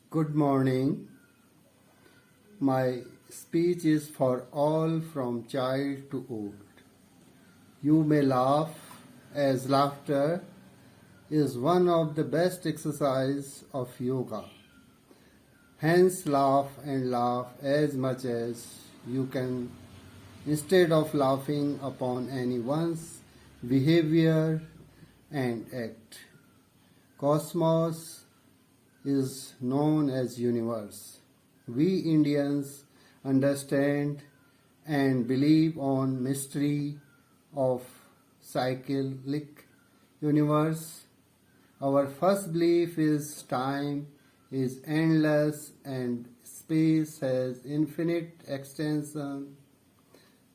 Good morning. My speech is for all from child to old. You may laugh, as laughter is one of the best exercise of yoga. Hence laugh and laugh as much as you can instead of laughing upon anyone's behavior and act. Cosmos is known as universe. We Indians understand and believe on mystery of cyclic universe. Our first belief is time is endless and space has infinite extension.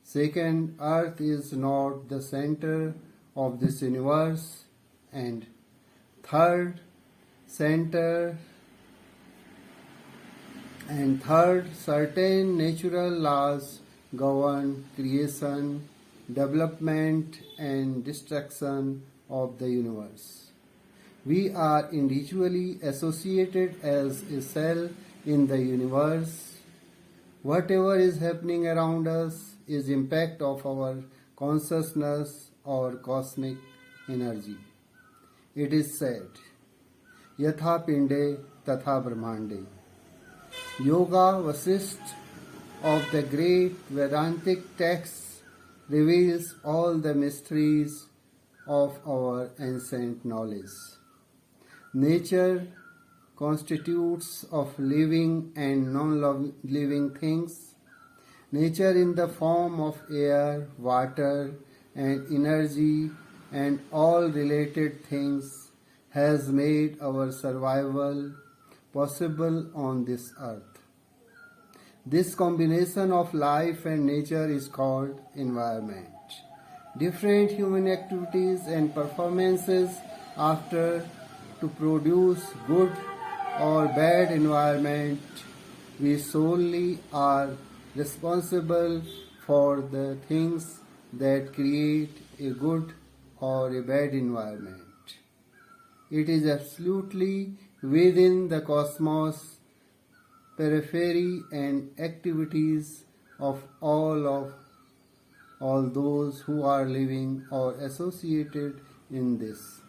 Second, earth is not the center of this universe. And third, center certain natural laws govern creation, development, and destruction of the universe. We are individually associated as a cell in the universe. Whatever is happening around us is impact of our consciousness or cosmic energy. It is said, यथा पिंडे तथा ब्रह्मांडे. Yoga Vasisht of the great Vedantic texts reveals all the mysteries of our ancient knowledge. Nature constitutes of living and non-living things. Nature in the form of air, water, and energy and all related things has made our survival possible on this earth. This combination of life and nature is called environment. Different human activities and performances after to produce good or bad environment, we solely are responsible for the things that create a good or a bad environment. It is absolutely within the cosmos, periphery and activities of all those who are living or associated in this.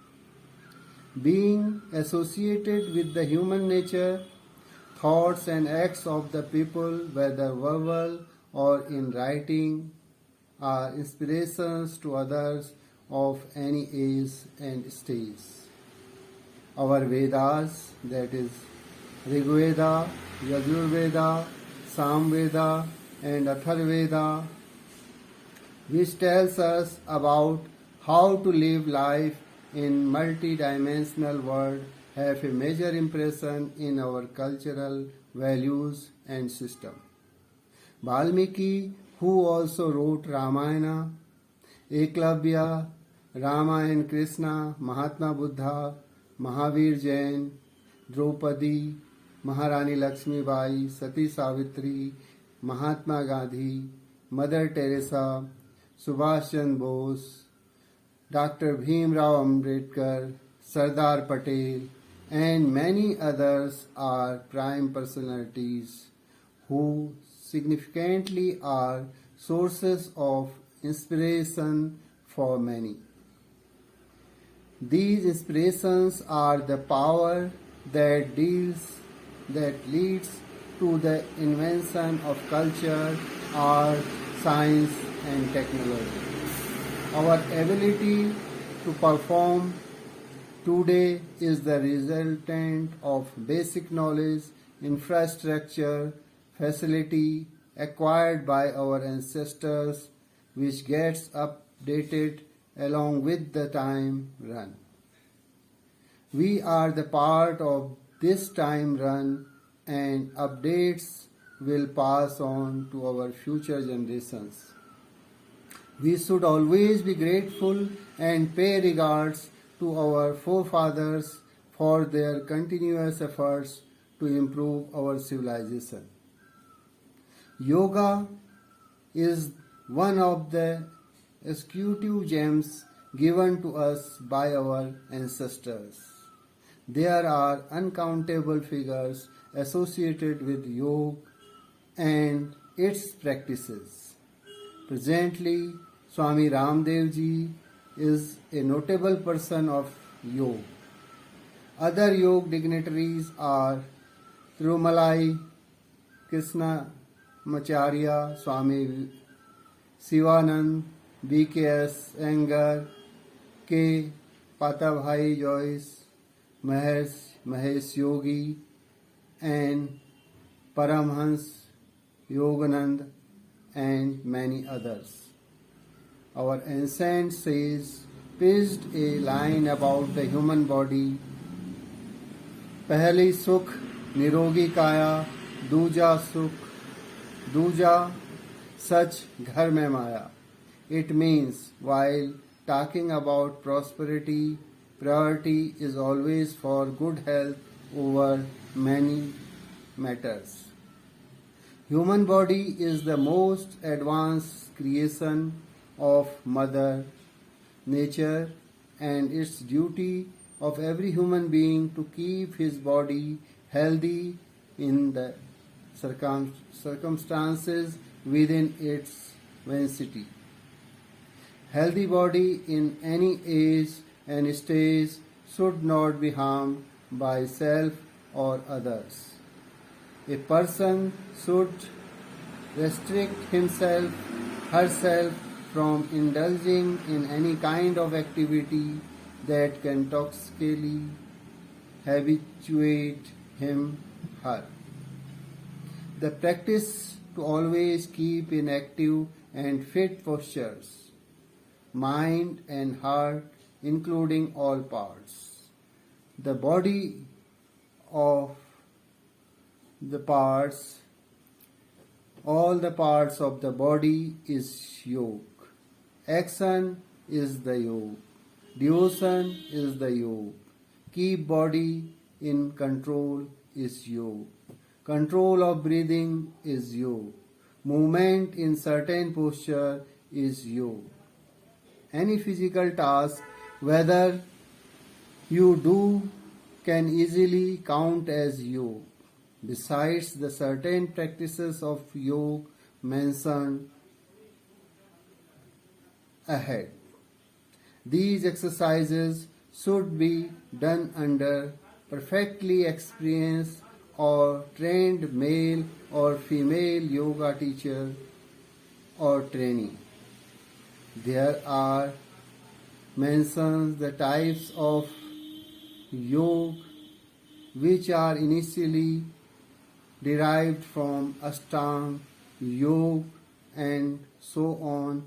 Being associated with the human nature, thoughts and acts of the people, whether verbal or in writing, are inspirations to others of any age and stage. Our Vedas, that is Rigveda, Yajurveda, Samveda and Atharveda, which tells us about how to live life in multi-dimensional world, have a major impression in our cultural values and system. Valmiki, who also wrote Ramayana, Eklavya, Rama and Krishna, Mahatma Buddha, Mahavir Jain, Draupadi, Maharani Lakshmi Bai, Sati Savitri, Mahatma Gandhi, Mother Teresa, Subhash Chandra Bose, Dr. Bhim Rao Ambedkar, Sardar Patel, and many others are prime personalities who significantly are sources of inspiration for many. These inspirations are the power that leads to the invention of culture, art, science and technology. Our ability to perform today is the resultant of basic knowledge, infrastructure, facility acquired by our ancestors, which gets updated along with the time run. We are the part of this time run and updates will pass on to our future generations. We should always be grateful and pay regards to our forefathers for their continuous efforts to improve our civilization. Yoga is one of the executive gems given to us by our ancestors. There are uncountable figures associated with yoga and its practices. Presently, Swami Ramdev ji is a notable person of yoga. Other yoga dignitaries are Tirumalai Krishna Macharya, Swami Sivanand, BKS Iyengar, K. Patabhai Joyce, Mahesh Yogi, and Paramhans Yoganand, and many others. Our ancient sage pitched a line about the human body. पहली सुख निरोगी काया, दूजा सच घर में माया. It means while talking about prosperity, priority is always for good health over many matters. Human body is the most advanced creation of Mother Nature, and it's duty of every human being to keep his body healthy in the circumstances within its vicinity. Healthy body in any age and stage should not be harmed by self or others. A person should restrict herself from indulging in any kind of activity that can toxically habituate her. The practice to always keep in active and fit postures, mind and heart, including all parts. The body of the parts, all the parts of the body is yoga. Action is the yoga. Devotion is the yoga. Keep body in control is yoga. Control of breathing is yoga. Movement in certain posture is yoga. Any physical task, whether you do, can easily count as yoga. Besides the certain practices of yoga mentioned ahead, these exercises should be done under perfectly experienced or trained male or female yoga teacher or trainee. There are mentioned the types of yoga which are initially derived from Ashtanga Yoga and so on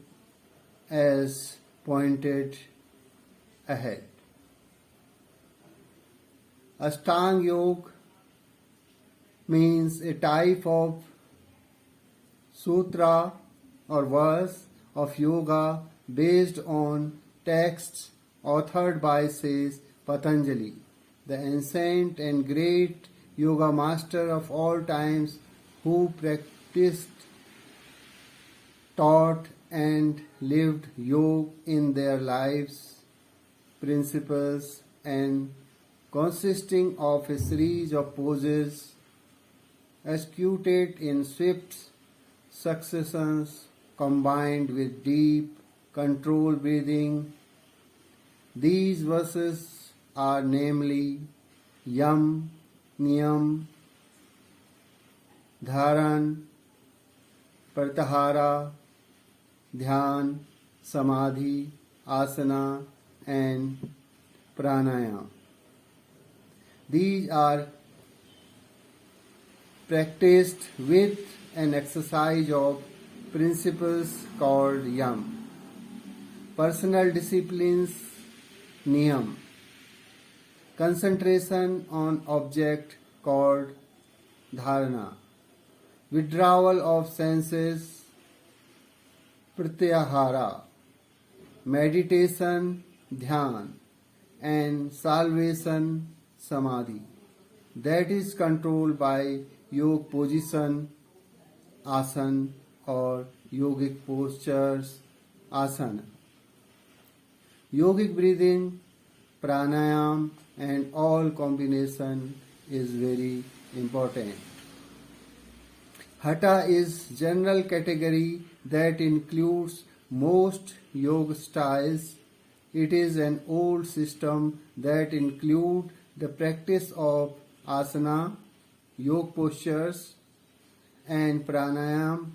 as pointed ahead. Ashtanga Yoga means a type of sutra or verse of yoga based on texts authored by says Patanjali, the ancient and great yoga master of all times who practiced, taught and lived yoga in their lives, principles and consisting of a series of poses executed in swift successions combined with deep controlled breathing. These verses are namely Yam, Niyam, Dharan, Pratyahara, Dhyan, Samadhi, Asana and Pranayama. These are practiced with an exercise of principles called Yam. Personal disciplines, Niyam. Concentration on object called Dharana. Withdrawal of senses, Pratyahara. Meditation, Dhyan. And salvation, Samadhi. That is controlled by yoga position, asana, or yogic postures, asana. Yogic breathing, pranayam and all combination is very important. Hatha is general category that includes most yoga styles. It is an old system that include the practice of asana, yoga postures, and pranayam,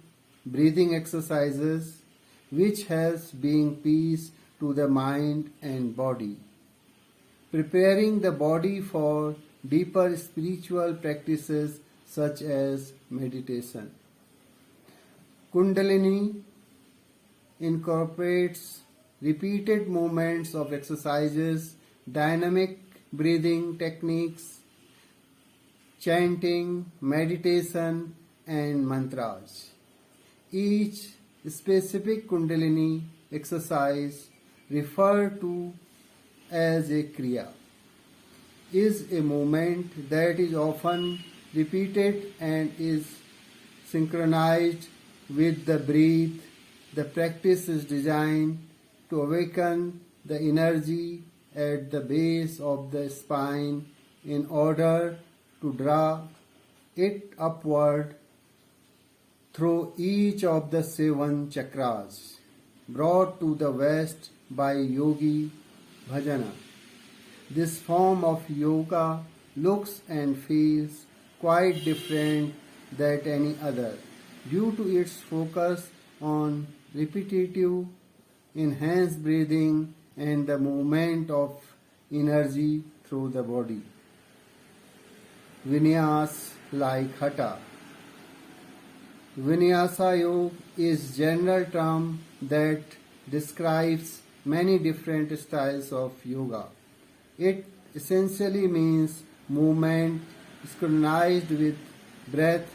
breathing exercises, which helps bring peace to the mind and body. Preparing the body for deeper spiritual practices such as meditation. Kundalini incorporates repeated movements of exercises, dynamic breathing techniques, chanting, meditation, and mantras. Each specific Kundalini exercise referred to as a Kriya is a movement that is often repeated and is synchronized with the breath. The practice is designed to awaken the energy at the base of the spine in order to draw it upward through each of the 7 chakras, brought to the West by Yogi Bhajana. This form of yoga looks and feels quite different than any other due to its focus on repetitive, enhanced breathing and the movement of energy through the body. Vinyas like Hatha. Vinyasa Yoga is general term that describes many different styles of yoga. It essentially means movement synchronized with breath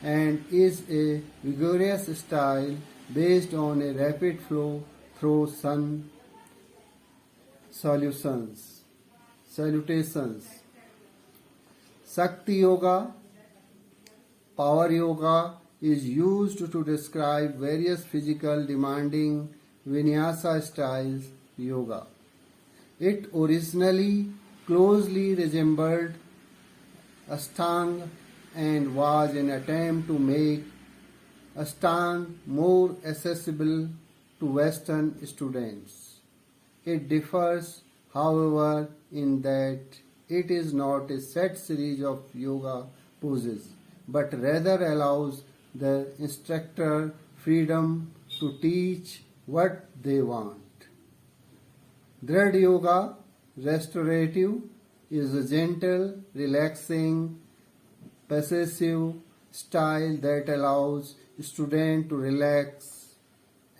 and is a vigorous style based on a rapid flow through sun salutations. Shakti Yoga, Power Yoga is used to describe various physical demanding vinyasa styles yoga. It originally closely resembled Ashtanga and was an attempt to make Ashtanga more accessible to Western students. It differs, however, in that it is not a set series of yoga poses, but rather allows the instructor freedom to teach what they want. Dhrad Yoga, restorative, is a gentle, relaxing, passive style that allows student to relax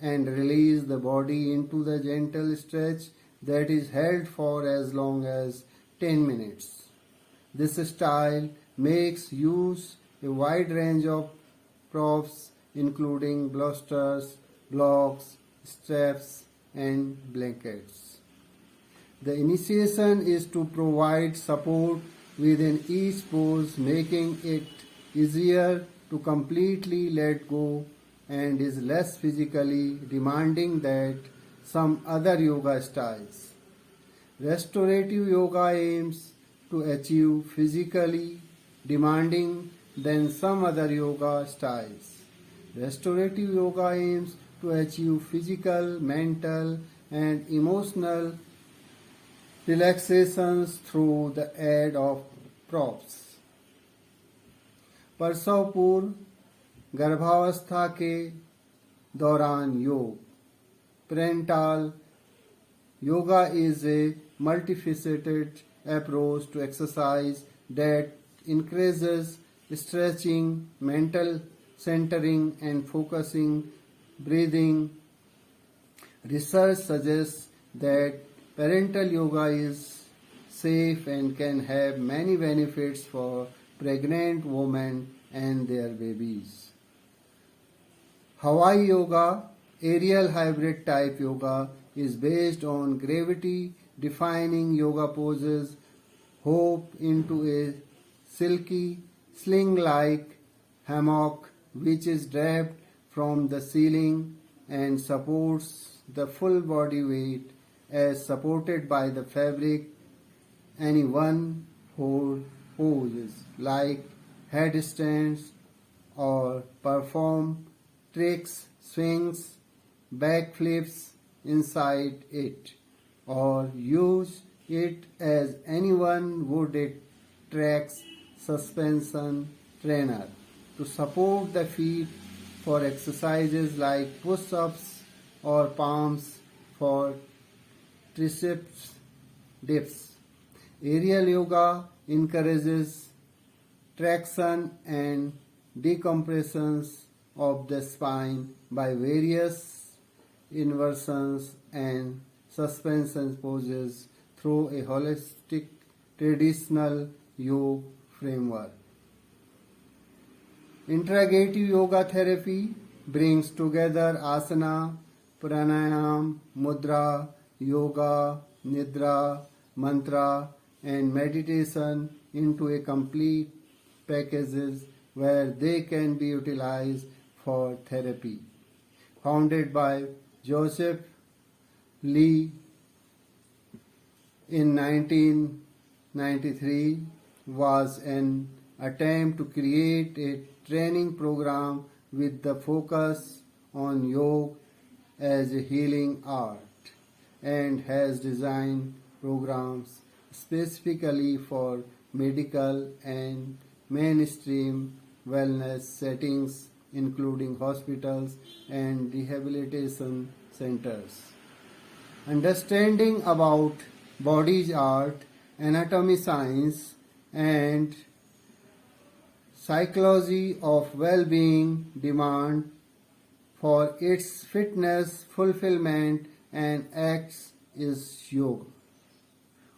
and release the body into the gentle stretch that is held for as long as 10 minutes. This style makes use a wide range of props including blasters, blocks, straps and blankets. The initiation is to provide support within each pose, making it easier to completely let go and is less physically demanding than some other yoga styles. Restorative yoga aims to achieve physically demanding than some other yoga styles. Restorative yoga aims to achieve physical, mental, and emotional relaxations through the aid of props. प्रसव पूर्व गर्भावस्था के दौरान योग. Prenatal yoga is a multifaceted approach to exercise that encourages stretching, mental centering, and focusing breathing. Research suggests that parental yoga is safe and can have many benefits for pregnant women and their babies. Hawaii yoga, aerial hybrid type yoga, is based on gravity defying yoga poses, hop into a silky sling-like hammock which is draped from the ceiling and supports the full body weight as supported by the fabric. Any one hold poses like headstands, or perform tricks, swings, backflips inside it, or use it as anyone would a track's suspension trainer to support the feet for exercises like push-ups or palms for triceps dips. Aerial yoga encourages traction and decompressions of the spine by various inversions and suspension poses through a holistic traditional yoga framework. Integrative yoga therapy brings together asana, pranayam, mudra, yoga, nidra, mantra, and meditation into a complete packages where they can be utilized for therapy. Founded by Joseph Lee in 1993, was an attempt to create a training program with the focus on yoga as a healing art, and has designed programs specifically for medical and mainstream wellness settings, including hospitals and rehabilitation centers. Understanding about body's art, anatomy science, and psychology of well-being demand for its fitness, fulfillment, and acts is yoga.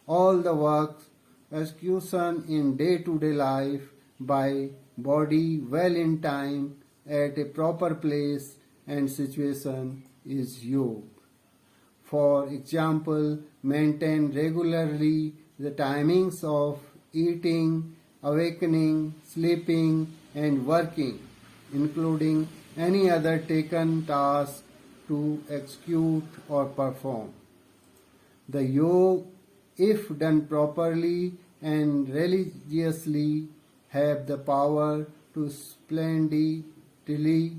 All the work, execution in day-to-day life by body well in time at a proper place and situation is yoga. For example, maintain regularly the timings of eating, awakening, sleeping, and working, including any other taken task to execute or perform. The yoga, if done properly and religiously, have the power to splendidly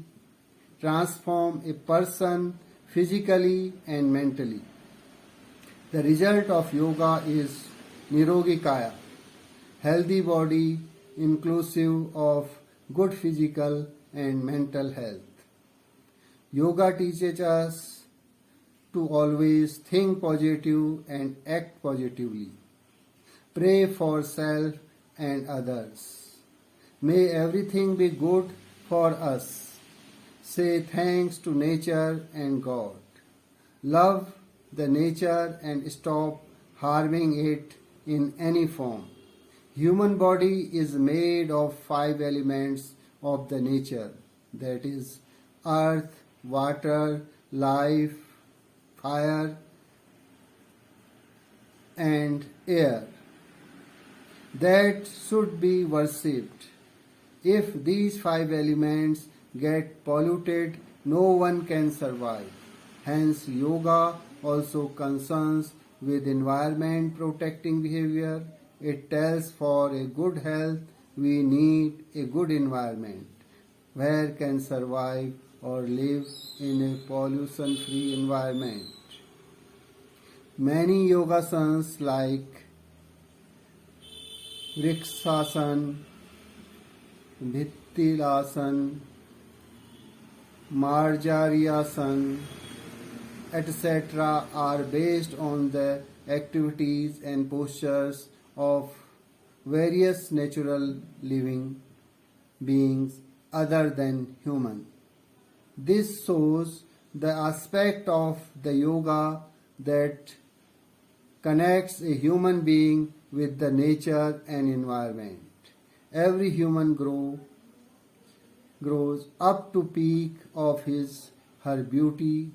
transform a person physically and mentally. The result of yoga is Nirogi Kaya, healthy body inclusive of good physical and mental health. Yoga teaches us to always think positive and act positively. Pray for self and others. May everything be good for us. Say thanks to nature and God. Love the nature and stop harming it in any form. Human body is made of 5 elements of the nature, that is earth, water, life, fire, and air, that should be worshipped. If these 5 elements get polluted, no one can survive. Hence, yoga also concerns with environment protecting behavior. It tells for a good health, we need a good environment where can survive or live in a pollution-free environment. Many yogasanas like Vrikshasana, Bhittilasana, Marjaryasan, etc. are based on the activities and postures of various natural living beings other than human. This shows the aspect of the yoga that connects a human being with the nature and environment. Every human grows up to peak of his her beauty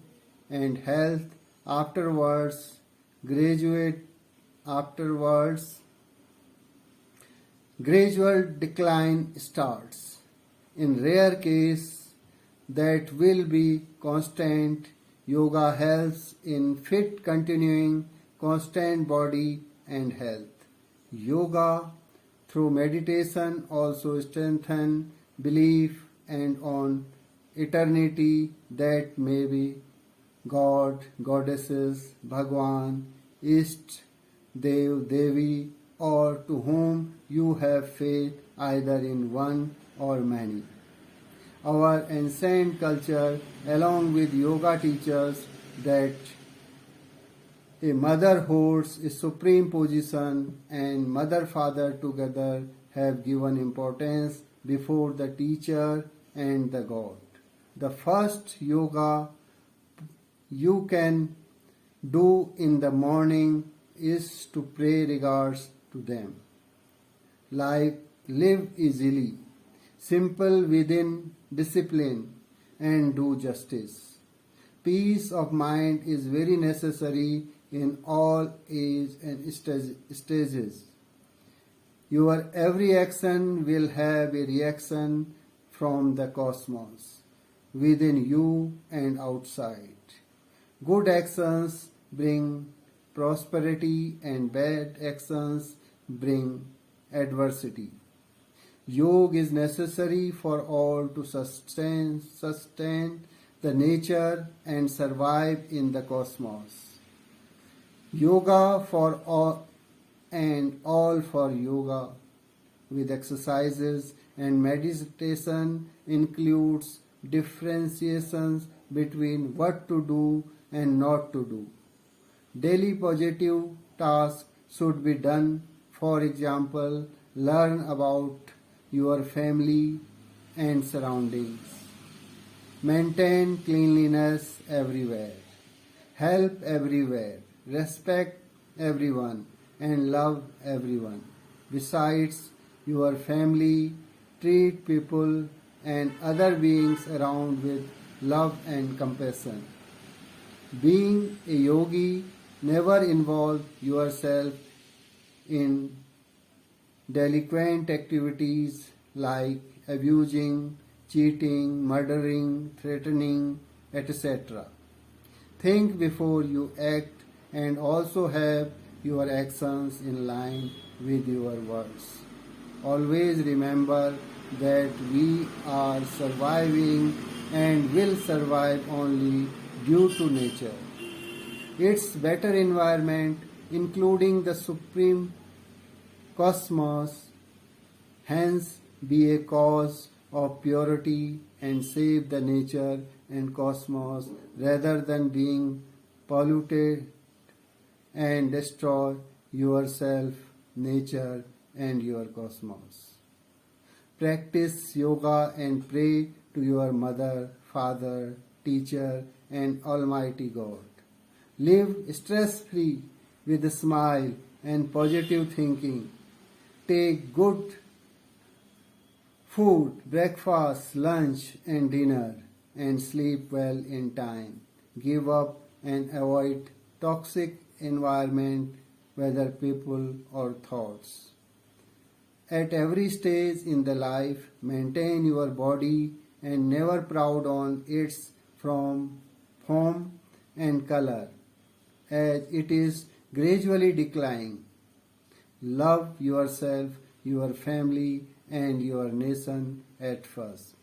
and health. Afterwards gradual decline starts. In rare case that will be constant, yoga helps in fit continuing constant body and health. Yoga through meditation also strengthen belief and on eternity that may be God, goddesses, Bhagwan, Ist, Dev, Devi, or to whom you have faith either in one or many. Our ancient culture, along with yoga, teaches that a mother holds a supreme position and mother father together have given importance before the teacher and the God. The first yoga you can do in the morning is to pray regards to them. Like live easily, simple within discipline, and do justice. Peace of mind is very necessary in all age and stages. Your every action will have a reaction from the cosmos, within you and outside. Good actions bring prosperity and bad actions bring adversity. Yoga is necessary for all to sustain the nature and survive in the cosmos. Yoga for all and all for yoga with exercises and meditation includes differentiations between what to do and not to do. Daily positive tasks should be done. For example, learn about your family and surroundings. Maintain cleanliness everywhere. Help everywhere. Respect everyone and love everyone. Besides your family, treat people and other beings around with love and compassion. Being a yogi, never involve yourself in delinquent activities like abusing, cheating, murdering, threatening, etc. Think before you act and also have your actions in line with your words. Always remember that we are surviving and will survive only due to nature. Its better environment, including the supreme cosmos, hence be a cause of purity and save the nature and cosmos rather than being polluted and destroy yourself, nature, and your cosmos. Practice yoga and pray to your mother, father, teacher, and Almighty God. Live stress free with a smile and positive thinking. Take good food, breakfast, lunch, and dinner, and sleep well in time. Give up and avoid toxic environment, whether people or thoughts. At every stage in the life, maintain your body and never proud on its form and color, as it is gradually declining. Love yourself, your family, and your nation at first.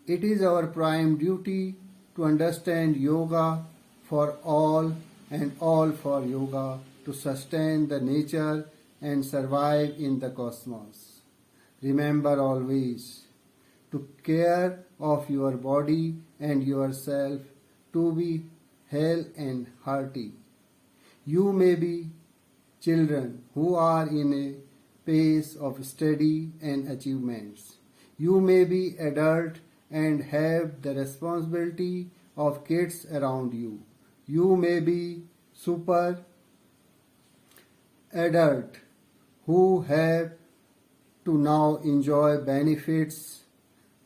It is our prime duty to understand yoga for all and all for yoga to sustain the nature and survive in the cosmos. Remember always to care of your body and yourself to be hale and hearty. You may be children who are in a pace of study and achievements. You may be adult and have the responsibility of kids around you. You may be super adult who have to now enjoy benefits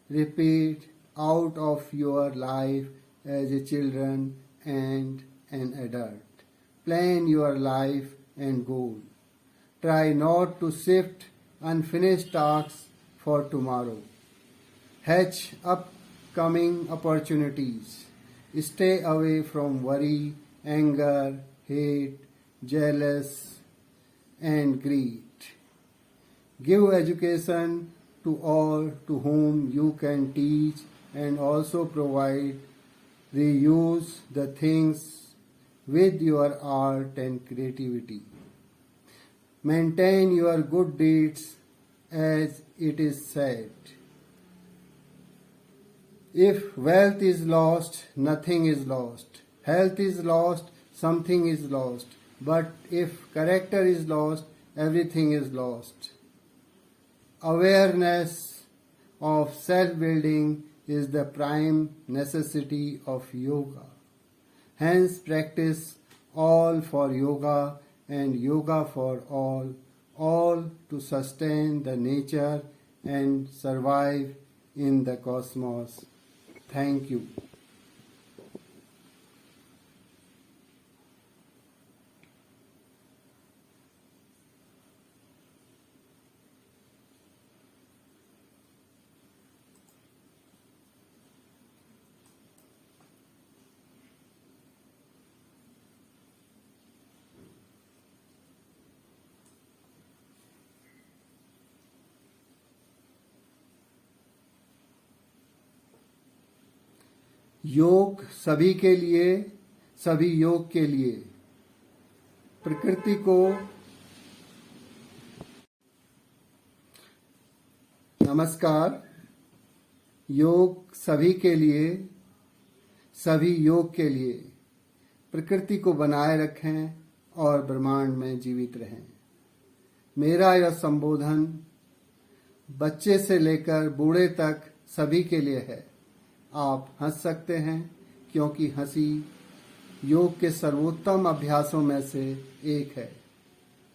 repeat out of your life as a children and an adult. Plan your life and goal. Try not to shift unfinished tasks for tomorrow. Hatch upcoming opportunities. Stay away from worry, anger, hate, jealous, and greed. Give education to all to whom you can teach, and also provide reuse the things with your art and creativity. Maintain your good deeds, as it is said. If wealth is lost, nothing is lost. Health is lost, something is lost. But if character is lost, everything is lost. Awareness of self-building is the prime necessity of yoga. Hence, practice all for yoga and yoga for all to sustain the nature and survive in the cosmos. Thank you. योग सभी के लिए, सभी योग के लिए। प्रकृति को नमस्कार। योग सभी के लिए, सभी योग के लिए। प्रकृति को बनाए रखें और ब्रह्मांड में जीवित रहें। मेरा यह संबोधन बच्चे से लेकर बूढ़े तक सभी के लिए है। आप हंस सकते हैं, क्योंकि हंसी योग के सर्वोत्तम अभ्यासों में से एक है।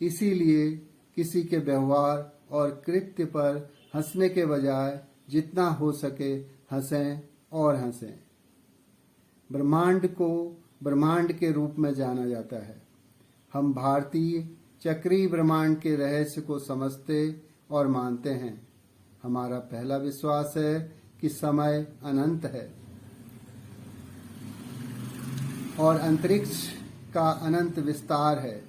इसीलिए किसी के व्यवहार और कृत्य पर हंसने के बजाय जितना हो सके हंसें और हंसें। ब्रह्मांड को ब्रह्मांड के रूप में जाना जाता है। हम भारतीय चक्रीय ब्रह्मांड के रहस्य को समझते और मानते हैं। हमारा पहला विश्वास है कि समय अनंत है और अंतरिक्ष का अनंत विस्तार है।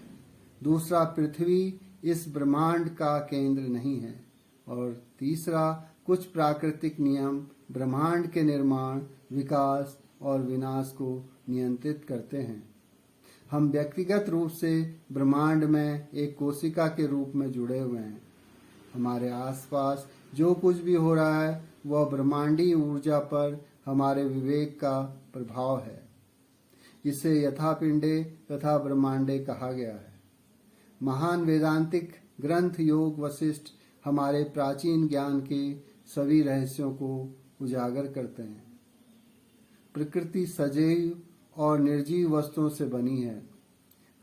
दूसरा, पृथ्वी इस ब्रह्मांड का केंद्र नहीं है। और तीसरा, कुछ प्राकृतिक नियम ब्रह्मांड के निर्माण, विकास और विनाश को नियंत्रित करते हैं। हम व्यक्तिगत रूप से ब्रह्मांड में एक कोशिका के रूप में जुड़े हुए हैं। हमारे आसपास जो कुछ भी हो रहा है वह ब्रह्मांडीय ऊर्जा पर हमारे विवेक का प्रभाव है। इसे यथा पिंडे तथा ब्रह्मांडे कहा गया है। महान वेदांतिक ग्रंथ योग वशिष्ठ हमारे प्राचीन ज्ञान के सभी रहस्यों को उजागर करते हैं। प्रकृति सजीव और निर्जीव वस्तुओं से बनी है।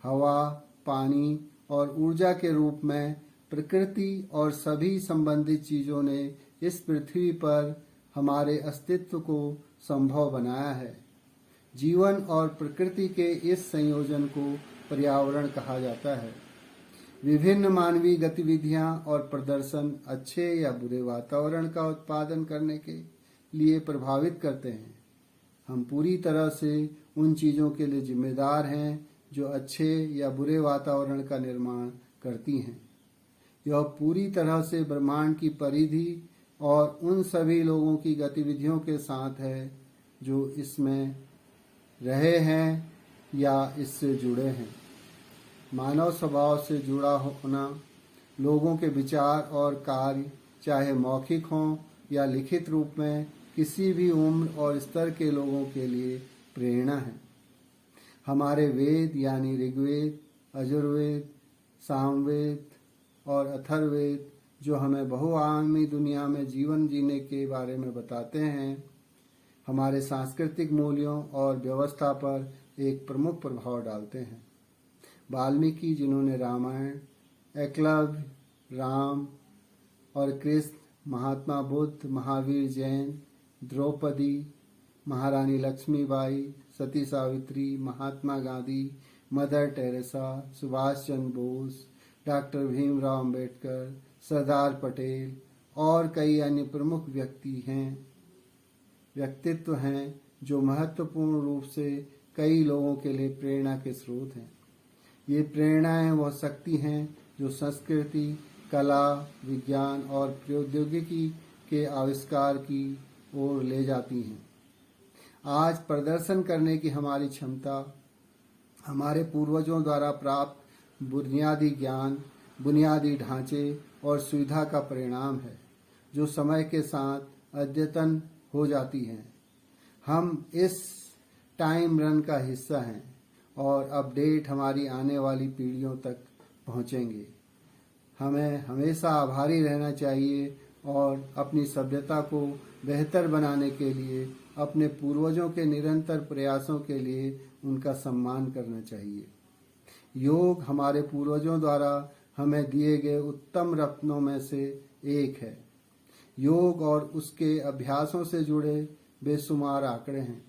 हवा, पानी और ऊर्जा के रूप में प्रकृति और सभी संबंधित चीजों ने इस पृथ्वी पर हमारे अस्तित्व को संभव बनाया है। जीवन और प्रकृति के इस संयोजन को पर्यावरण कहा जाता है। विभिन्न मानवीय गतिविधियां और प्रदर्शन अच्छे या बुरे वातावरण का उत्पादन करने के लिए प्रभावित करते हैं। हम पूरी तरह से उन चीजों के लिए जिम्मेदार हैं जो अच्छे या बुरे वातावरण का निर्माण करती हैं। यह पूरी तरह से ब्रह्मांड की परिधि और उन सभी लोगों की गतिविधियों के साथ है जो इसमें रहे हैं या इससे जुड़े हैं। मानव स्वभाव से जुड़ा होना लोगों के विचार और कार्य, चाहे मौखिक हों या लिखित रूप में, किसी भी उम्र और स्तर के लोगों के लिए प्रेरणा है। हमारे वेद यानी ऋग्वेद, यजुर्वेद, सामवेद और अथर्ववेद जो हमें बहुआयामी दुनिया में जीवन जीने के बारे में बताते हैं, हमारे सांस्कृतिक मूल्यों और व्यवस्था पर एक प्रमुख प्रभाव डालते हैं। वाल्मीकि, जिन्होंने रामायण, एकलव्य, राम और कृष्ण, महात्मा बुद्ध, महावीर जैन, द्रौपदी, महारानी लक्ष्मीबाई, सती Savitri, Mahatma Gandhi, mother Teresa, Subhash Chandra Bose, doctor Bhimrao Ambedkar, Sardar Patel और कई अन्य प्रमुख व्यक्तित्व हैं जो महत्वपूर्ण रूप से कई लोगों के लिए प्रेरणा के स्रोत हैं। ये प्रेरणाएं वह शक्ति हैं जो संस्कृति, कला, विज्ञान और प्रौद्योगिकी के आविष्कार की ओर ले जाती हैं। आज प्रदर्शन करने की हमारी क्षमता हमारे पूर्वजों द्वारा प्राप्त बुनियादी ज्ञान, बुनियादी ढांचे और सुविधा का परिणाम है, जो समय के साथ अद्यतन हो जाती हैं। हम इस टाइम रन का हिस्सा हैं और अपडेट हमारी आने वाली पीढ़ियों तक पहुंचेंगे। हमें हमेशा आभारी रहना चाहिए और अपनी सभ्यता को बेहतर बनाने के लिए अपने पूर्वजों के निरंतर प्रयासों के लिए उनका सम्मान करना चाहिए। योग हमारे पूर्वजों द्वारा हमें दिए गए उत्तम रत्नों में से एक है। योग और उसके अभ्यासों से जुड़े बेशुमार आंकड़े हैं।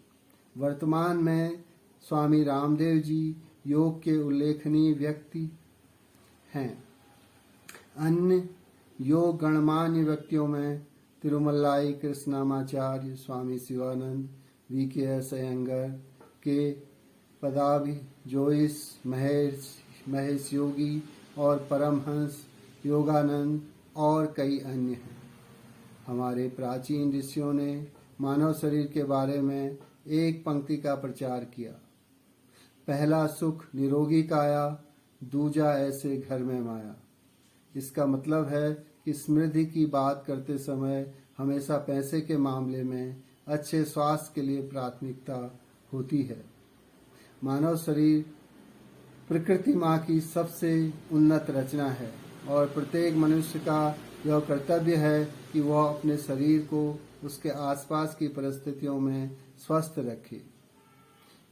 वर्तमान में स्वामी रामदेव जी योग के उल्लेखनीय व्यक्ति हैं। अन्य योग गणमान्य व्यक्तियों में तिरुमलाई कृष्णामाचार्य, स्वामी शिवानंद, वी.के.एस. अयंगर, के पदाभी, जोइस, महेश योगी और परमहंस योगानंद और कई अन्य हैं। हमारे प्राचीन ऋषियों ने मानव शरीर के बारे में एक पंक्ति का प्रचार किया। पहला सुख निरोगी काया, दूजा ऐसे घर में माया। इसका मतलब है कि समृद्धि की बात करते समय हमेशा पैसे के मामले में अच्छे स्वास्थ्य के लिए प्राथमिकता होती है। मानव शरीर प्रकृति माँ की सबसे उन्नत रचना है और प्रत्येक मनुष्य का यह कर्तव्य है कि वह अपने शरीर को उसके आसपास की परिस्थितियों में स्वस्थ रखे।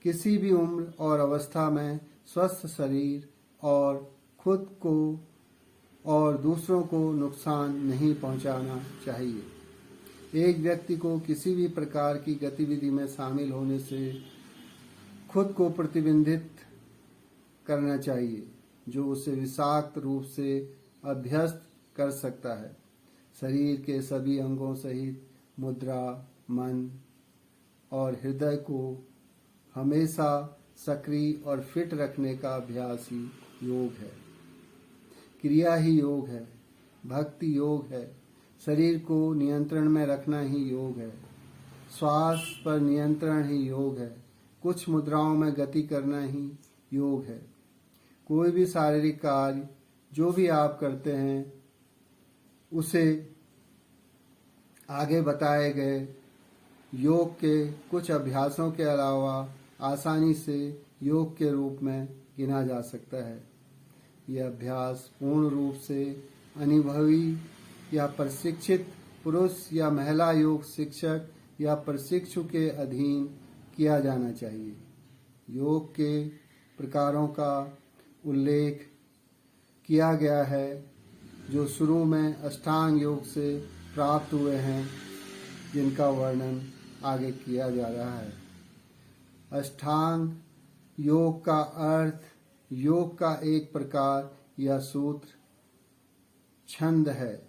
किसी भी उम्र और अवस्था में स्वस्थ शरीर और खुद को और दूसरों को नुकसान नहीं पहुंचाना चाहिए। एक व्यक्ति को किसी भी प्रकार की गतिविधि में शामिल होने से खुद को प्रतिबंधित करना चाहिए, जो उसे विषाक्त रूप से अभ्यस्त कर सकता है। शरीर के सभी अंगों सहित मुद्रा, मन और हृदय को हमेशा सक्रिय और फिट रखने का अभ्यास ही योग है। क्रिया ही योग है, भक्ति योग है, शरीर को नियंत्रण में रखना ही योग है, श्वास पर नियंत्रण ही योग है, कुछ मुद्राओं में गति करना ही योग है। कोई भी शारीरिक कार्य जो भी आप करते हैं उसे आगे बताए गए योग के कुछ अभ्यासों के अलावा आसानी से योग के रूप में गिना जा सकता है। यह अभ्यास पूर्ण रूप से अनुभवी या प्रशिक्षित पुरुष या महिला योग शिक्षक या प्रशिक्षु के अधीन किया जाना चाहिए। योग के प्रकारों का उल्लेख किया गया है जो शुरू में अष्टांग योग से प्राप्त हुए हैं, जिनका वर्णन आगे किया जा रहा है। अष्टांग योग का अर्थ योग का एक प्रकार या सूत्र, छंद है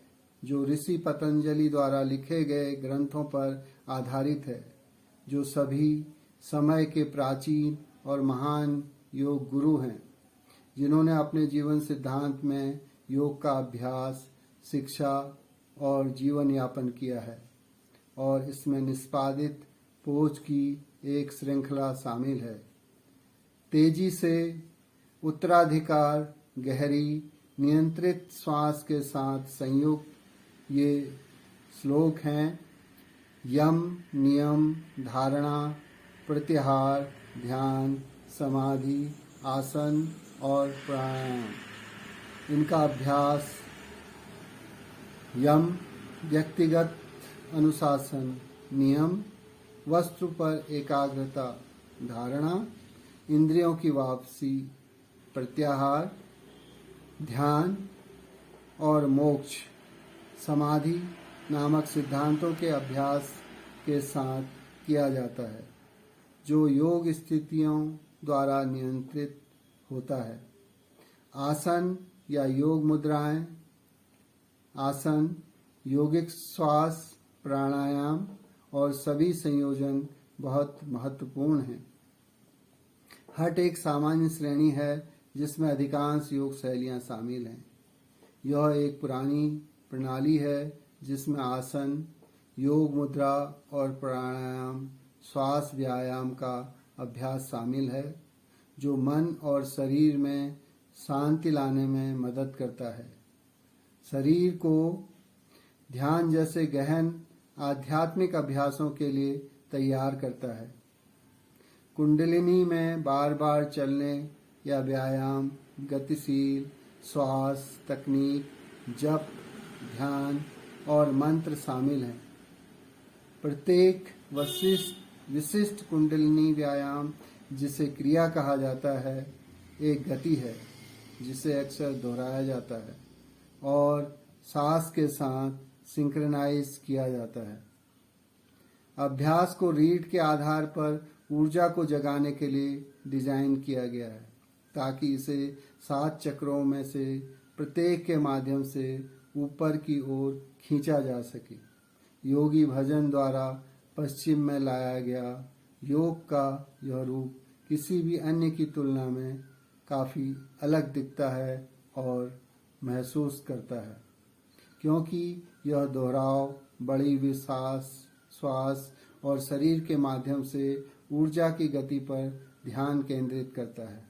जो ऋषि पतंजलि द्वारा लिखे गए ग्रंथों पर आधारित है, जो सभी समय के प्राचीन और महान योग गुरु हैं, जिन्होंने अपने जीवन सिद्धांत में योग का अभ्यास, शिक्षा और जीवन यापन किया है और इसमें निष्पादित पोज की एक श्रृंखला शामिल है। तेजी से उत्तराधिकार, गहरी नियंत्रित श्वास के साथ संयुक्त ये श्लोक हैं: यम, नियम, धारणा, प्रत्याहार, ध्यान, समाधि, आसन और प्राणायाम। इनका अभ्यास: यम व्यक्तिगत अनुशासन, नियम वस्तु पर एकाग्रता, धारणा इंद्रियों की वापसी, प्रत्याहार ध्यान और मोक्ष, समाधि नामक सिद्धांतों के अभ्यास के साथ किया जाता है, जो योग स्थितियों द्वारा नियंत्रित होता है। आसन या योग मुद्राएं, आसन, योगिक श्वास, प्राणायाम और सभी संयोजन बहुत महत्वपूर्ण हैं। हठ एक सामान्य श्रेणी है जिसमें अधिकांश योग शैलियां शामिल हैं। यह एक पुरानी प्रणाली है जिसमें आसन, योग मुद्रा और प्राणायाम, श्वास व्यायाम का अभ्यास शामिल है जो मन और शरीर में शांति लाने में मदद करता है। शरीर को ध्यान जैसे गहन आध्यात्मिक अभ्यासों के लिए तैयार करता है। कुंडलिनी में बार बार चलने या व्यायाम, गतिशील श्वास तकनीक, जप, ध्यान और मंत्र शामिल हैं। प्रत्येक विशिष्ट कुंडलिनी व्यायाम, जिसे क्रिया कहा जाता है, एक गति है जिसे अक्सर दोहराया जाता है और सांस के साथ सिंक्रनाइज किया जाता है। अभ्यास को रीढ़ के आधार पर ऊर्जा को जगाने के लिए डिजाइन किया गया है ताकि इसे 7 चक्रों में से प्रत्येक के माध्यम से ऊपर की ओर खींचा जा सके। योगी भजन द्वारा पश्चिम में लाया गया योग का यह रूप किसी भी अन्य की तुलना में काफ़ी अलग दिखता है और महसूस करता है, क्योंकि यह दोहराव बड़ी विश्वास, श्वास और शरीर के माध्यम से ऊर्जा की गति पर ध्यान केंद्रित करता है।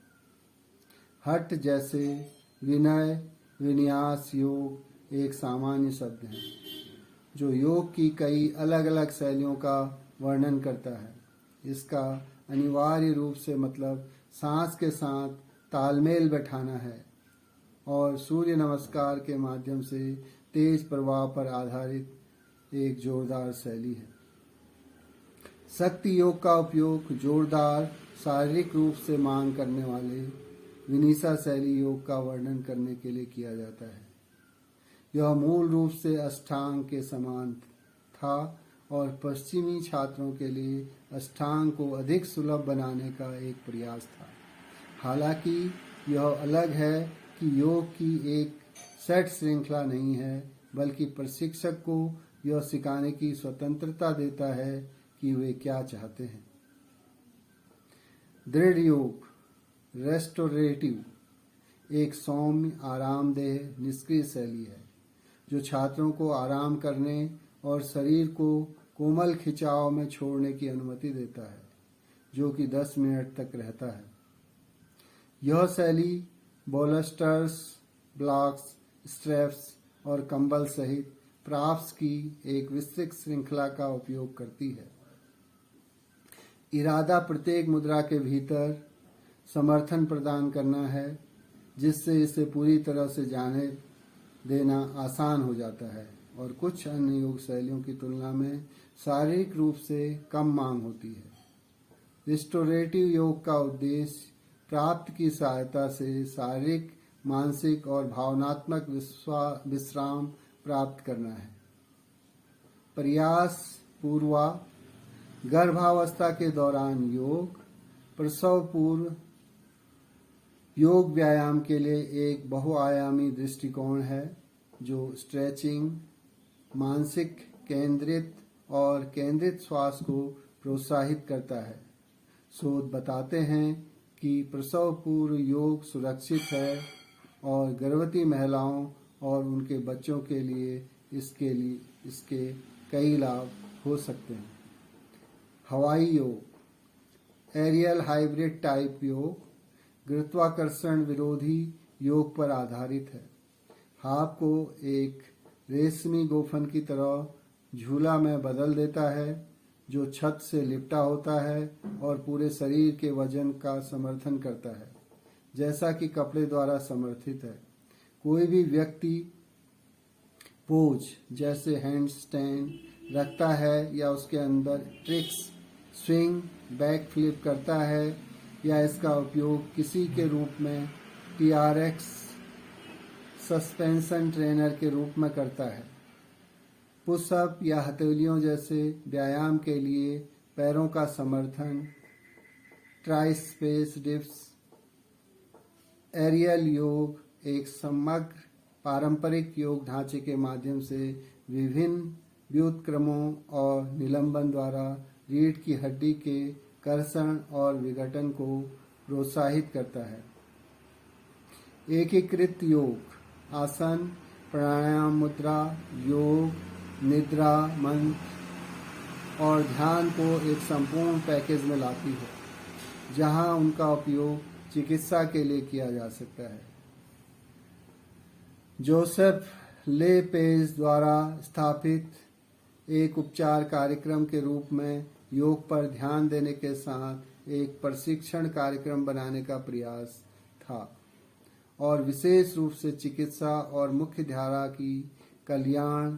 हठ जैसे विनय, विन्यास योग एक सामान्य शब्द है जो योग की कई अलग अलग शैलियों का वर्णन करता है। इसका अनिवार्य रूप से मतलब सांस के साथ तालमेल बैठाना है और सूर्य नमस्कार के माध्यम से तेज प्रवाह पर आधारित एक जोरदार शैली है। शक्ति योग का उपयोग जोरदार शारीरिक रूप से मांग करने वाले विनीसा शैली योग का वर्णन करने के लिए किया जाता है। यह मूल रूप से अष्टांग के समान था और पश्चिमी छात्रों के लिए अष्टांग को अधिक सुलभ बनाने का एक प्रयास था। हालांकि यह अलग है कि योग की एक सेट श्रृंखला नहीं है, बल्कि प्रशिक्षक को यह सिखाने की स्वतंत्रता देता है कि वे क्या चाहते हैं। दृढ़ योग रेस्टोरेटिव एक सौम्य, आरामदेह, निष्क्रिय शैली है जो छात्रों को आराम करने और शरीर को कोमल खिंचाव में छोड़ने की अनुमति देता है, जो कि 10 मिनट तक रहता है। यह शैली बोलस्टर्स, ब्लॉक्स, स्ट्रैप्स और कंबल सहित प्राप्स की एक विस्तृत श्रृंखला का उपयोग करती है। इरादा प्रत्येक मुद्रा के भीतर समर्थन प्रदान करना है, जिससे इसे पूरी तरह से जाने देना आसान हो जाता है और कुछ अन्य योग शैलियों की तुलना में शारीरिक रूप से कम मांग होती है। रिस्टोरेटिव योग का उद्देश्य प्राप्त की सहायता से शारीरिक, मानसिक और भावनात्मक विश्राम प्राप्त करना है। प्रयास पूर्वा गर्भावस्था के दौरान योग, प्रसव पूर्व योग व्यायाम के लिए एक बहुआयामी दृष्टिकोण है जो स्ट्रेचिंग, मानसिक केंद्रित और केंद्रित श्वास को प्रोत्साहित करता है। शोध बताते हैं कि प्रसव पूर्व योग सुरक्षित है और गर्भवती महिलाओं और उनके बच्चों के लिए इसके कई लाभ हो सकते हैं। हवाई योग एरियल हाइब्रिड टाइप योग गुरुत्वाकर्षण विरोधी योग पर आधारित है। आपको एक रेशमी गोफन की तरह झूला में बदल देता है जो छत से लिपटा होता है और पूरे शरीर के वजन का समर्थन करता है, जैसा कि कपड़े द्वारा समर्थित है। कोई भी व्यक्ति पोज जैसे हैंड स्टैंड रखता है या उसके अंदर ट्रिक्स, स्विंग, बैक फ्लिप करता है या इसका उपयोग किसी के रूप में TRX सस्पेंशन ट्रेनर के रूप में करता है। पुशअप या हथेलियों जैसे व्यायाम के लिए पैरों का समर्थन, ट्राइस्पेस डिप्स। एरियल योग एक समग्र पारंपरिक योग ढांचे के माध्यम से विभिन्न व्युत्क्रमों और निलंबन द्वारा रीढ़ की हड्डी के कर्षण और विघटन को प्रोत्साहित करता है। एकीकृत योग आसन प्राणायाम मुद्रा, योग, निद्रा, मंत्र और ध्यान को एक संपूर्ण पैकेज में लाती है, जहां उनका उपयोग चिकित्सा के लिए किया जा सकता है। जोसेफ ले पेज द्वारा स्थापित एक उपचार कार्यक्रम के रूप में योग पर ध्यान देने के साथ एक प्रशिक्षण कार्यक्रम बनाने का प्रयास था और विशेष रूप से चिकित्सा और मुख्य धारा की कल्याण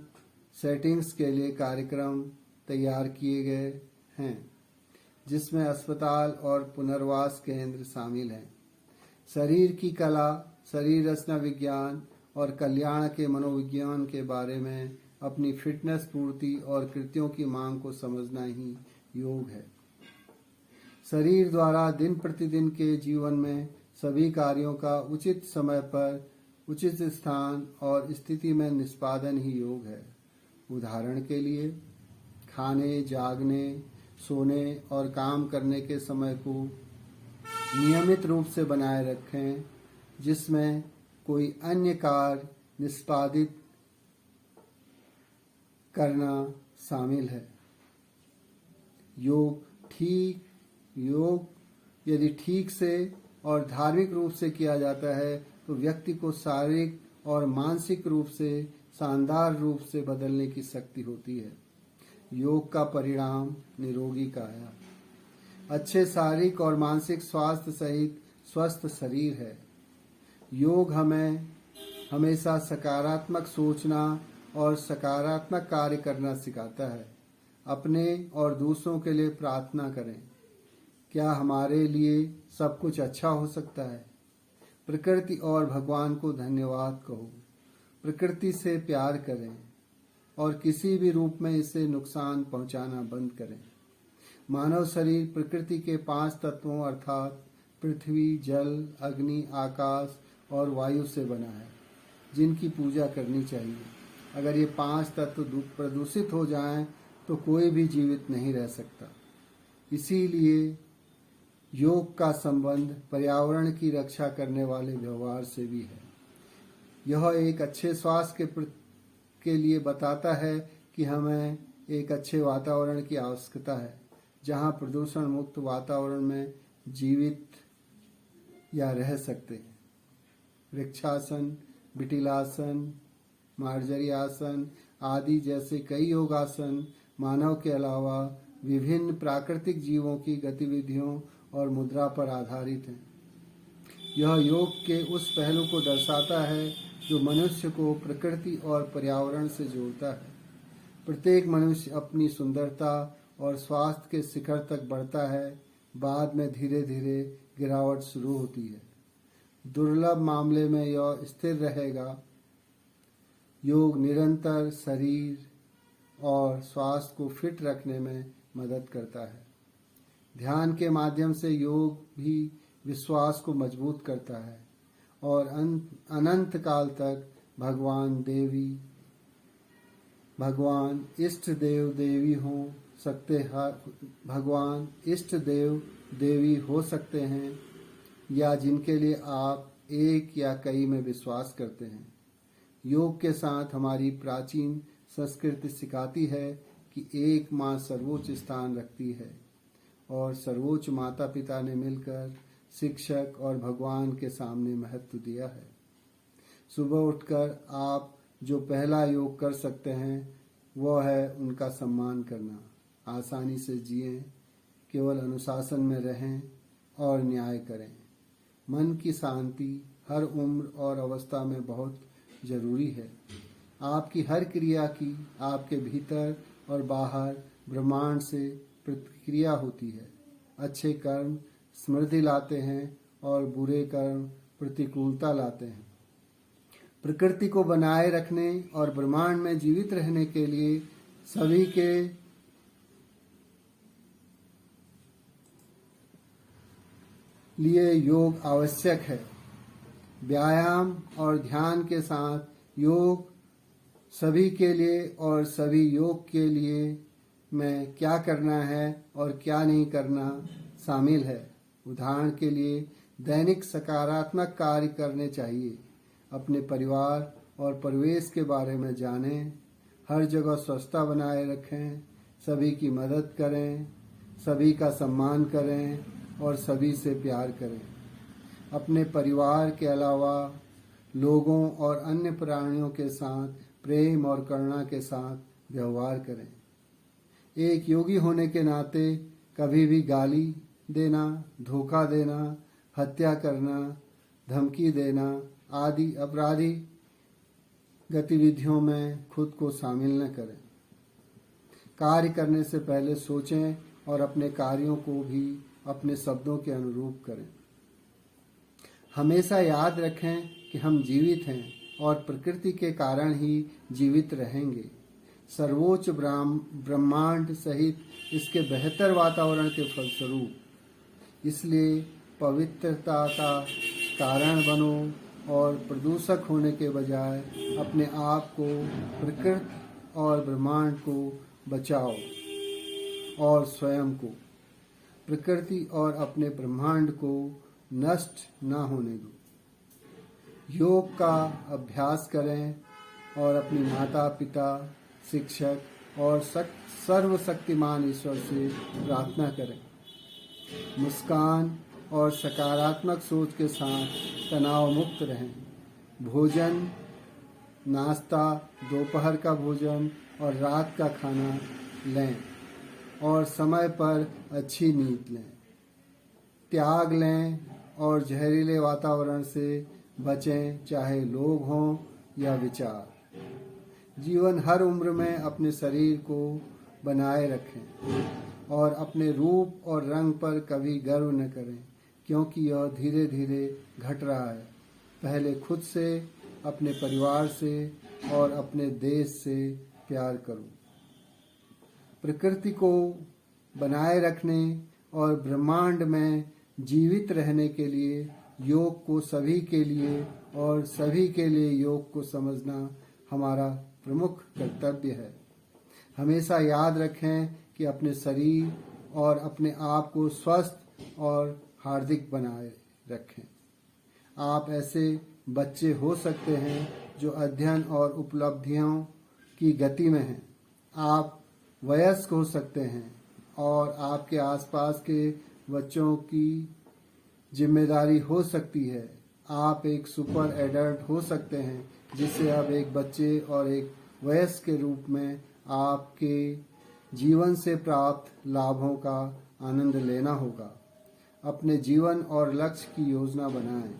सेटिंग्स के लिए कार्यक्रम तैयार किए गए हैं, जिसमें अस्पताल और पुनर्वास केंद्र शामिल हैं। शरीर की कला, शरीर रचना विज्ञान और कल्याण के मनोविज्ञान के बारे में अपनी फिटनेस पूर्ति और कृतियों की मांग को समझना ही योग है। शरीर द्वारा दिन प्रतिदिन के जीवन में सभी कार्यों का उचित समय पर उचित स्थान और स्थिति में निष्पादन ही योग है। उदाहरण के लिए खाने, जागने, सोने और काम करने के समय को नियमित रूप से बनाए रखें, जिसमें कोई अन्य कार्य निष्पादित करना शामिल है। योग यदि ठीक से और धार्मिक रूप से किया जाता है तो व्यक्ति को शारीरिक और मानसिक रूप से शानदार रूप से बदलने की शक्ति होती है। योग का परिणाम निरोगी काया, अच्छे शारीरिक और मानसिक स्वास्थ्य सहित स्वस्थ शरीर है। योग हमें हमेशा सकारात्मक सोचना और सकारात्मक कार्य करना सिखाता है। अपने और दूसरों के लिए प्रार्थना करें, क्या हमारे लिए सब कुछ अच्छा हो सकता है। प्रकृति और भगवान को धन्यवाद कहो। प्रकृति से प्यार करें और किसी भी रूप में इसे नुकसान पहुंचाना बंद करें। मानव शरीर प्रकृति के 5 तत्वों अर्थात पृथ्वी, जल, अग्नि, आकाश और वायु से बना है, जिनकी पूजा करनी चाहिए। अगर ये 5 तत्व प्रदूषित हो जाएं तो कोई भी जीवित नहीं रह सकता। इसीलिए योग का संबंध पर्यावरण की रक्षा करने वाले व्यवहार से भी है। यह एक अच्छे स्वास्थ्य के लिए बताता है कि हमें एक अच्छे वातावरण की आवश्यकता है, जहां प्रदूषण मुक्त वातावरण में जीवित या रह सकते हैं। वृक्षासन, बिटिलासन, मार्जरी आसन आदि जैसे कई योगासन मानव के अलावा विभिन्न प्राकृतिक जीवों की गतिविधियों और मुद्रा पर आधारित हैं। यह योग के उस पहलू को दर्शाता है जो मनुष्य को प्रकृति और पर्यावरण से जोड़ता है। प्रत्येक मनुष्य अपनी सुंदरता और स्वास्थ्य के शिखर तक बढ़ता है, बाद में धीरे धीरे गिरावट शुरू होती है। दुर्लभ मामले में यह स्थिर रहेगा। योग निरंतर शरीर और स्वास्थ्य को फिट रखने में मदद करता है। ध्यान के माध्यम से योग भी विश्वास को मजबूत करता है और अनंत काल तक भगवान इष्ट देव देवी हो सकते हैं या जिनके लिए आप एक या कई में विश्वास करते हैं। योग के साथ हमारी प्राचीन संस्कृति सिखाती है कि एक माँ सर्वोच्च स्थान रखती है और सर्वोच्च माता पिता ने मिलकर शिक्षक और भगवान के सामने महत्व दिया है। सुबह उठकर आप जो पहला योग कर सकते हैं वह है उनका सम्मान करना। आसानी से जिएं, केवल अनुशासन में रहें और न्याय करें। मन की शांति हर उम्र और अवस्था में बहुत जरूरी है। आपकी हर क्रिया की आपके भीतर और बाहर ब्रह्मांड से प्रतिक्रिया होती है। अच्छे कर्म समृद्धि लाते हैं और बुरे कर्म प्रतिकूलता लाते हैं। प्रकृति को बनाए रखने और ब्रह्मांड में जीवित रहने के लिए सभी के लिए योग आवश्यक है। व्यायाम और ध्यान के साथ योग सभी के लिए और सभी योग के लिए में क्या करना है और क्या नहीं करना शामिल है। उदाहरण के लिए दैनिक सकारात्मक कार्य करने चाहिए। अपने परिवार और परिवेश के बारे में जानें। हर जगह स्वच्छता बनाए रखें, सभी की मदद करें, सभी का सम्मान करें और सभी से प्यार करें। अपने परिवार के अलावा लोगों और अन्य प्राणियों के साथ प्रेम और करुणा के साथ व्यवहार करें। एक योगी होने के नाते कभी भी गाली देना, धोखा देना, हत्या करना, धमकी देना आदि अपराधी गतिविधियों में खुद को शामिल न करें। कार्य करने से पहले सोचें और अपने कार्यों को भी अपने शब्दों के अनुरूप करें। हमेशा याद रखें कि हम जीवित हैं और प्रकृति के कारण ही जीवित रहेंगे। सर्वोच्च ब्रह्मांड सहित इसके बेहतर वातावरण के फलस्वरूप। इसलिए पवित्रता का कारण बनो और प्रदूषक होने के बजाय अपने आप को, प्रकृति और ब्रह्मांड को बचाओ और स्वयं को, प्रकृति और अपने ब्रह्मांड को नष्ट न होने दो। योग का अभ्यास करें और अपने माता पिता, शिक्षक और सर्वशक्तिमान ईश्वर से प्रार्थना करें। मुस्कान और सकारात्मक सोच के साथ तनाव मुक्त रहें। भोजन, नाश्ता, दोपहर का भोजन और रात का खाना लें और समय पर अच्छी नींद लें। त्याग लें और जहरीले वातावरण से बचें, चाहे लोग हों या विचार। जीवन हर उम्र में अपने शरीर को बनाए रखें और अपने रूप और रंग पर कभी गर्व न करें, क्योंकि यह धीरे धीरे घट रहा है। पहले खुद से, अपने परिवार से और अपने देश से प्यार करो। प्रकृति को बनाए रखने और ब्रह्मांड में जीवित रहने के लिए योग को सभी के लिए और सभी के लिए योग को समझना हमारा प्रमुख कर्तव्य है। हमेशा याद रखें कि अपने शरीर और अपने आप को स्वस्थ और हार्दिक बनाए रखें। आप ऐसे बच्चे हो सकते हैं जो अध्ययन और उपलब्धियों की गति में हैं। आप वयस्क हो सकते हैं और आपके आसपास के बच्चों की जिम्मेदारी हो सकती है। आप एक सुपर एडल्ट हो सकते हैं, जिससे अब एक बच्चे और एक वयस्क के रूप में आपके जीवन से प्राप्त लाभों का आनंद लेना होगा। अपने जीवन और लक्ष्य की योजना बनाएं।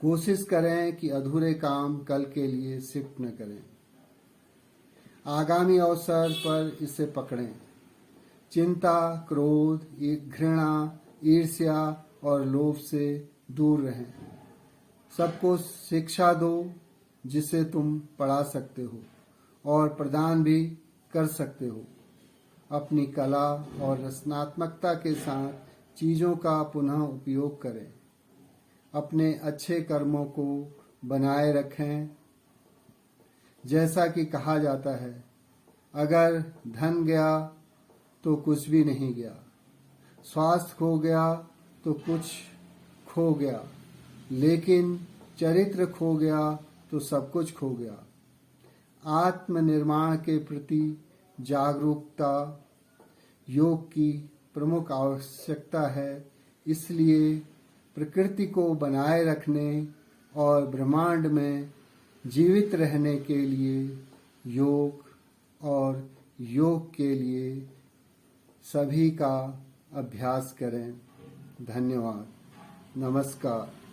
कोशिश करें कि अधूरे काम कल के लिए शिफ्ट न करें। आगामी अवसर पर इसे पकड़ें। चिंता, क्रोध, घृणा, ईर्ष्या और लोभ से दूर रहें। सबको शिक्षा दो जिसे तुम पढ़ा सकते हो और प्रदान भी कर सकते हो। अपनी कला और रचनात्मकता के साथ चीज़ों का पुनः उपयोग करें। अपने अच्छे कर्मों को बनाए रखें। जैसा कि कहा जाता है, अगर धन गया तो कुछ भी नहीं गया, स्वास्थ्य खो गया तो कुछ खो गया, लेकिन चरित्र खो गया तो सब कुछ खो गया। आत्मनिर्माण के प्रति जागरूकता योग की प्रमुख आवश्यकता है। इसलिए प्रकृति को बनाए रखने और ब्रह्मांड में जीवित रहने के लिए योग के लिए सभी का अभ्यास करें। धन्यवाद। नमस्कार।